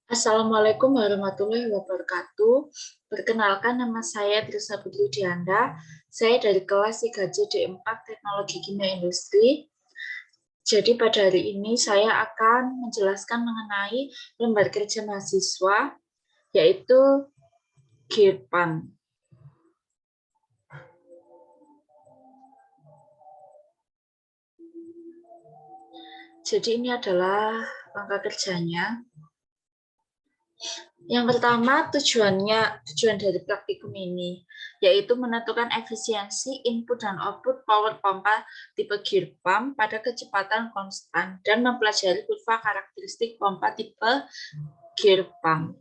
Assalamualaikum warahmatullahi wabarakatuh. Perkenalkan, nama saya Trisa Putri Dianda. Saya dari kelas 3JD4 Teknologi Kimia Industri. Jadi pada hari ini saya akan menjelaskan mengenai lembar kerja mahasiswa, yaitu GIRPAM. Jadi ini adalah langkah kerjanya. Yang pertama, tujuan dari praktikum ini, yaitu menentukan efisiensi input dan output power pompa tipe GIRPAM pada kecepatan konstan dan mempelajari kurva karakteristik pompa tipe GIRPAM.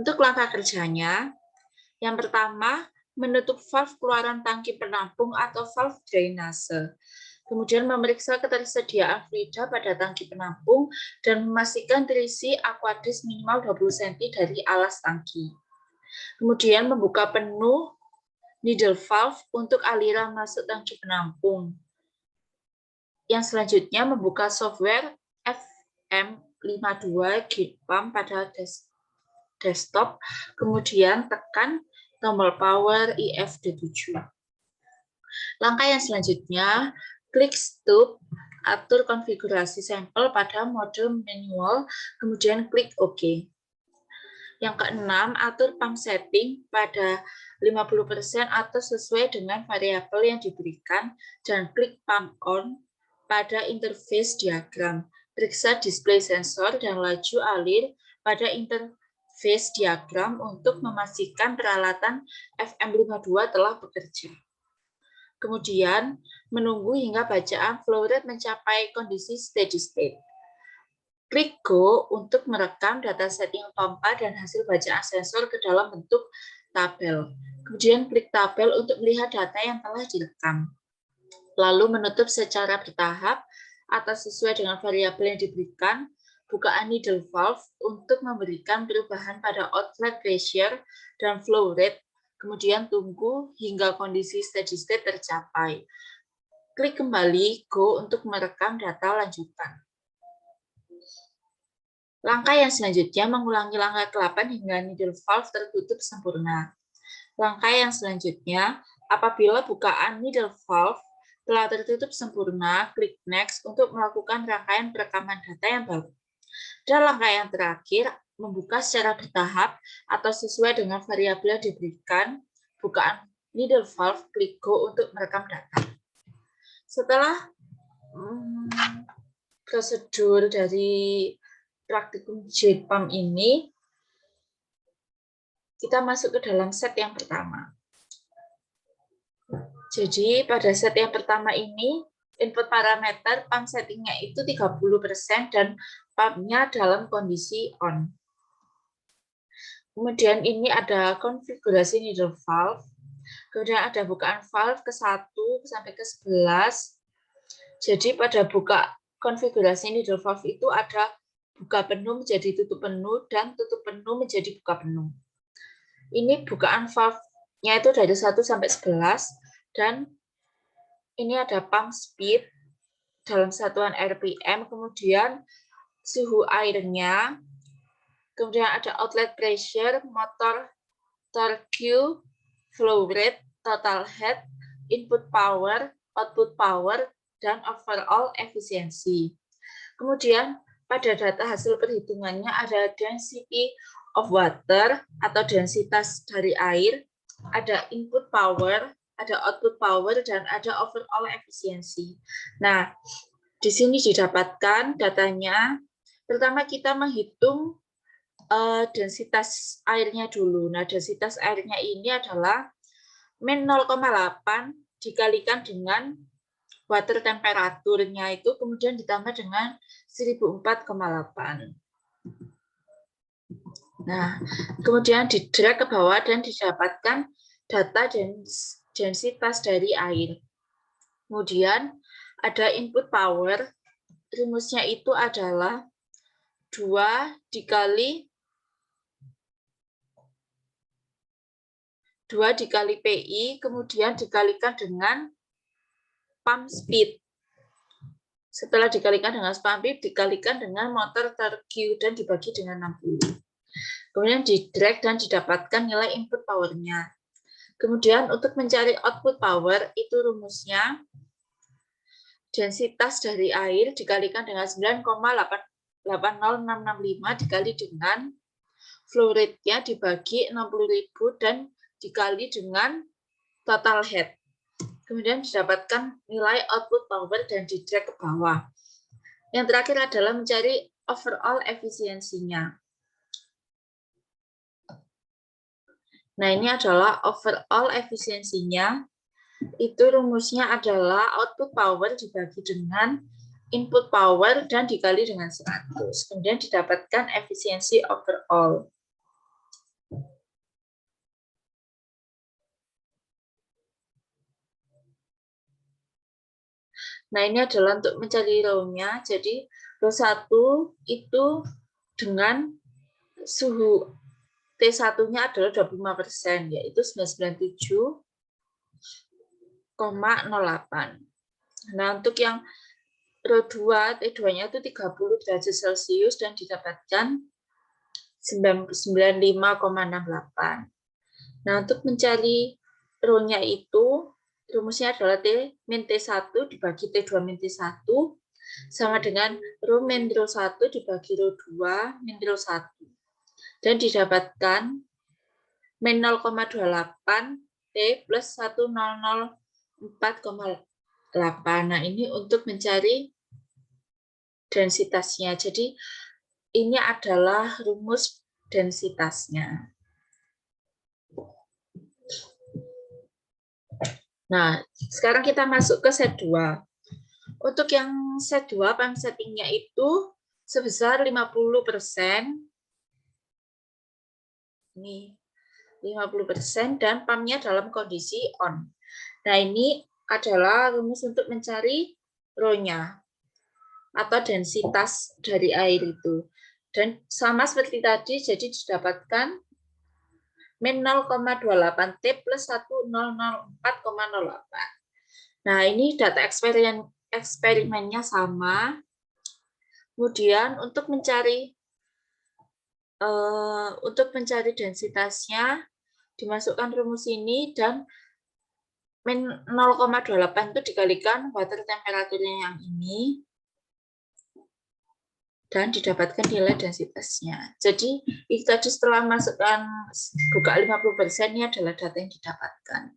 Untuk langkah kerjanya, yang pertama, menutup valve keluaran tangki penampung atau valve drainase. Kemudian memeriksa ketersediaan fluida pada tangki penampung dan memastikan terisi aquadis minimal 20 cm dari alas tangki. Kemudian membuka penuh needle valve untuk aliran masuk tangki penampung. Yang selanjutnya membuka software FM52 GIRPAM pada desktop, kemudian tekan tombol power IFD7. Langkah yang selanjutnya, klik stop, atur konfigurasi sampel pada mode manual, kemudian klik OK. Yang keenam, atur pump setting pada 50% atau sesuai dengan variabel yang diberikan, dan klik pump on pada interface diagram. Periksa display sensor dan laju alir pada interface diagram untuk memastikan peralatan FM52 telah bekerja. Kemudian, menunggu hingga bacaan flow rate mencapai kondisi steady state. Klik Go untuk merekam data setting pompa dan hasil bacaan sensor ke dalam bentuk tabel. Kemudian klik tabel untuk melihat data yang telah direkam. Lalu menutup secara bertahap atau sesuai dengan variabel yang diberikan, bukaan needle valve untuk memberikan perubahan pada outlet pressure dan flow rate. Kemudian tunggu hingga kondisi steady state tercapai. Klik kembali Go untuk merekam data lanjutan. Langkah yang selanjutnya mengulangi langkah ke-8 hingga needle valve tertutup sempurna. Langkah yang selanjutnya, apabila bukaan needle valve telah tertutup sempurna, klik Next untuk melakukan rangkaian perekaman data yang baru. Dan langkah yang terakhir, membuka secara bertahap atau sesuai dengan variabel yang diberikan, bukaan needle valve, klik Go untuk merekam data. Setelah prosedur dari praktikum GIRPAM ini, kita masuk ke dalam set yang pertama. Jadi pada set yang pertama ini, input parameter pump settingnya itu 30% dan pumpnya dalam kondisi on. Kemudian ini ada konfigurasi needle valve. Kemudian ada bukaan valve ke-1 sampai ke-11. Jadi pada buka konfigurasi needle valve itu ada buka penuh menjadi tutup penuh dan tutup penuh menjadi buka penuh. Ini bukaan valve-nya itu dari 1 sampai 11 dan ini ada pump speed dalam satuan RPM, kemudian suhu airnya, kemudian ada outlet pressure, motor torque, flow rate, total head, input power, output power, dan overall efisiensi. Kemudian pada data hasil perhitungannya ada density of water atau densitas dari air, ada input power, ada output power, dan ada overall efisiensi. Nah, di sini didapatkan datanya. Pertama kita menghitung densitas airnya dulu. Nah, densitas airnya ini adalah min 0,8 dikalikan dengan water temperaturnya itu, kemudian ditambah dengan 1004,8. Nah, kemudian di-drag ke bawah dan didapatkan data densitas dari air. Kemudian ada input power, rumusnya itu adalah 2 dikali PI, kemudian dikalikan dengan pump speed. Setelah dikalikan dengan span speed, dikalikan dengan motor torque Q dan dibagi dengan 60. Kemudian di drag dan didapatkan nilai input power-nya. Kemudian untuk mencari output power, itu rumusnya densitas dari air dikalikan dengan 9,80665 dikali dengan flow rate-nya dibagi 60.000 dan dikali dengan total head. Kemudian didapatkan nilai output power dan di drag ke bawah. Yang terakhir adalah mencari overall efisiensinya. Nah, ini adalah overall efisiensinya. Itu rumusnya adalah output power dibagi dengan input power dan dikali dengan 100. Kemudian didapatkan efisiensi overall. Nah, ini adalah untuk mencari rho-nya. Jadi, rho 1 itu dengan suhu T1-nya adalah 25%, yaitu 997,08. Nah, untuk yang rho 2, T2-nya itu 30 derajat Celcius dan didapatkan 95,68. Nah, untuk mencari rho-nya itu, rumusnya adalah T min T1 dibagi T2 min T1 sama dengan rho min rho 1 dibagi rho 2 min rho 1. Dan didapatkan min 0,28 T plus 1004,8. Nah, ini untuk mencari densitasnya. Jadi, ini adalah rumus densitasnya. Nah, sekarang kita masuk ke set 2. Untuk yang set 2, pump settingnya itu sebesar 50%. Ini 50% dan pumpnya dalam kondisi on. Nah, ini adalah rumus untuk mencari rho-nya atau densitas dari air itu. Dan sama seperti tadi, jadi didapatkan min 0,28 T plus 1004,08. Nah, ini data eksperimennya sama. Kemudian untuk mencari densitasnya, dimasukkan rumus ini dan min 0,28 itu dikalikan water temperaturnya yang ini dan didapatkan nilai densitasnya. Jadi itu tadi setelah masukkan buka 50% ini adalah data yang didapatkan.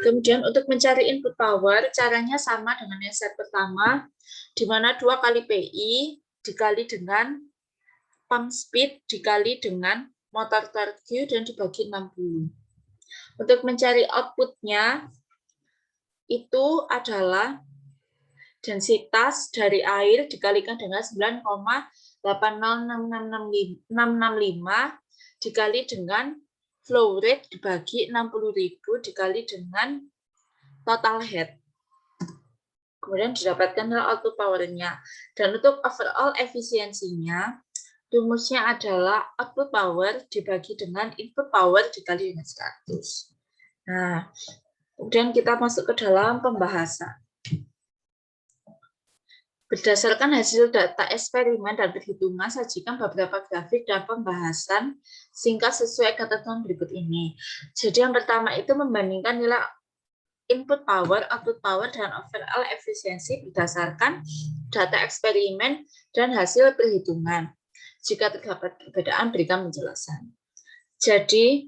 Kemudian untuk mencari input power caranya sama dengan yang set pertama, di mana 2 kali PI dikali dengan pump speed dikali dengan motor torque dan dibagi 60. Untuk mencari outputnya itu adalah densitas dari air dikalikan dengan 9,80665 dikali dengan flow rate dibagi 60.000 dikali dengan total head. Kemudian didapatkan output power-nya. Dan untuk overall efisiensinya, rumusnya adalah output power dibagi dengan input power dikali dengan 100. Nah, kemudian kita masuk ke dalam pembahasan. Berdasarkan hasil data eksperimen dan perhitungan, sajikan beberapa grafik dan pembahasan singkat sesuai ketentuan berikut ini. Jadi yang pertama itu membandingkan nilai input power, output power, dan overall efisiensi berdasarkan data eksperimen dan hasil perhitungan. Jika terdapat perbedaan, berikan penjelasan. Jadi,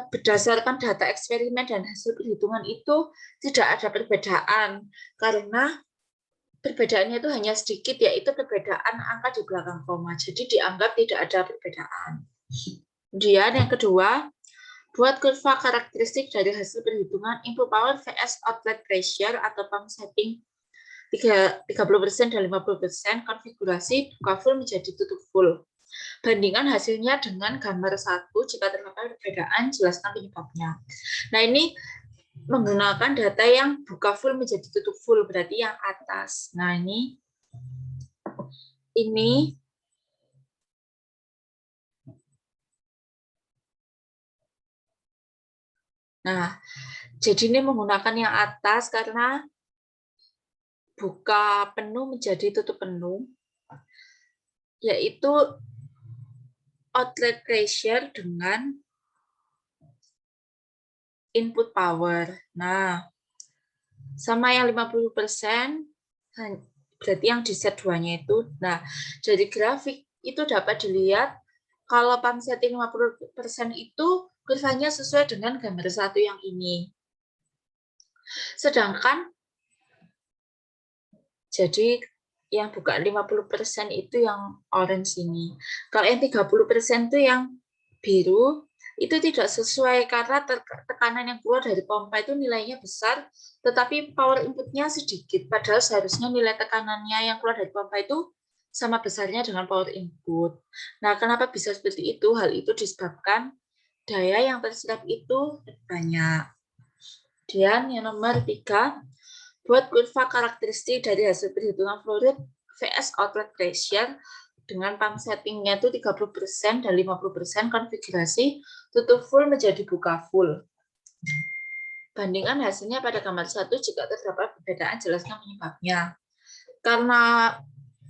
berdasarkan data eksperimen dan hasil perhitungan itu tidak ada perbedaan, karena perbedaannya itu hanya sedikit, yaitu perbedaan angka di belakang koma. Jadi dianggap tidak ada perbedaan. Kemudian yang kedua, buat kurva karakteristik dari hasil perhitungan input power vs outlet pressure atau pump setting 30% dan 50% konfigurasi buka full menjadi tutup full. Bandingkan hasilnya dengan gambar 1, jika terdapat perbedaan, jelaskan penyebabnya. Nah, ini menggunakan data yang buka full menjadi tutup full, berarti yang atas. Nah, ini nah, jadi ini menggunakan yang atas karena buka penuh menjadi tutup penuh, yaitu outlet pressure dengan input power. Nah, sama yang 50%, berarti yang di set 2-nya itu. Nah, dari grafik itu dapat dilihat kalau pump setting 50% itu kurvanya sesuai dengan gambar 1 yang ini. Sedangkan jadi yang buka 50% itu yang orange ini. Kalau yang 30% itu yang biru, itu tidak sesuai karena tekanan yang keluar dari pompa itu nilainya besar, tetapi power inputnya sedikit. Padahal seharusnya nilai tekanannya yang keluar dari pompa itu sama besarnya dengan power input. Nah, kenapa bisa seperti itu? Hal itu disebabkan daya yang terserap itu banyak. Kemudian yang nomor 3, buat kurva karakteristik dari hasil perhitungan flow rate vs outlet pressure dengan pump settingnya itu 30% dan 50% konfigurasi tutup full menjadi buka full. Bandingkan hasilnya pada gambar 1 jika terdapat perbedaan, jelaskan penyebabnya. Karena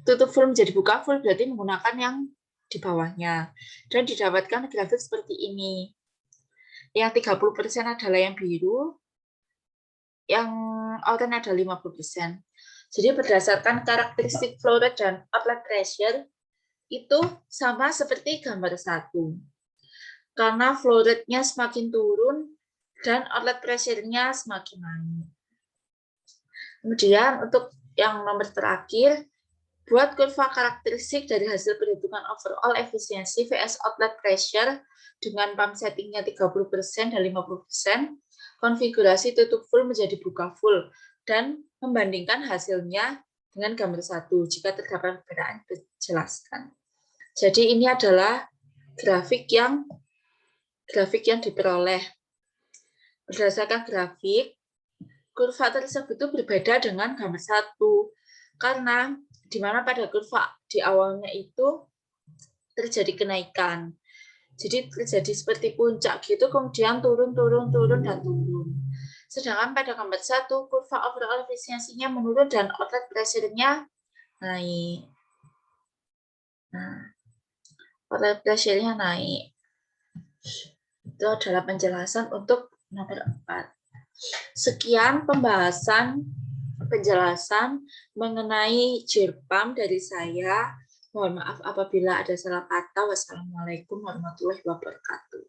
tutup full menjadi buka full berarti menggunakan yang di bawahnya. Dan didapatkan grafik seperti ini. Yang 30% adalah yang biru, yang oranye ada 50%. Jadi berdasarkan karakteristik flow rate dan outlet pressure itu sama seperti gambar 1. Karena flow rate-nya semakin turun dan outlet pressure-nya semakin naik. Kemudian untuk yang nomor terakhir, buat kurva karakteristik dari hasil perhitungan overall efisiensi vs outlet pressure dengan pump settingnya 30% dan 50%, konfigurasi tutup full menjadi buka full, dan membandingkan hasilnya dengan gambar 1. Jika terdapat perbedaan, dijelaskan. Jadi ini adalah grafik yang diperoleh. Berdasarkan grafik, kurva tersebut itu berbeda dengan gambar 1. Karena di mana pada kurva di awalnya itu terjadi kenaikan. Jadi terjadi seperti puncak gitu, kemudian turun, dan turun. Sedangkan pada gambar 1, kurva overall efisiensinya menurun dan outlet pressure-nya naik. Nah, outlet pressure-nya naik. Itu adalah penjelasan untuk nomor 4. Sekian penjelasan mengenai jar pump dari saya. Mohon maaf apabila ada salah kata. Wassalamualaikum warahmatullahi wabarakatuh.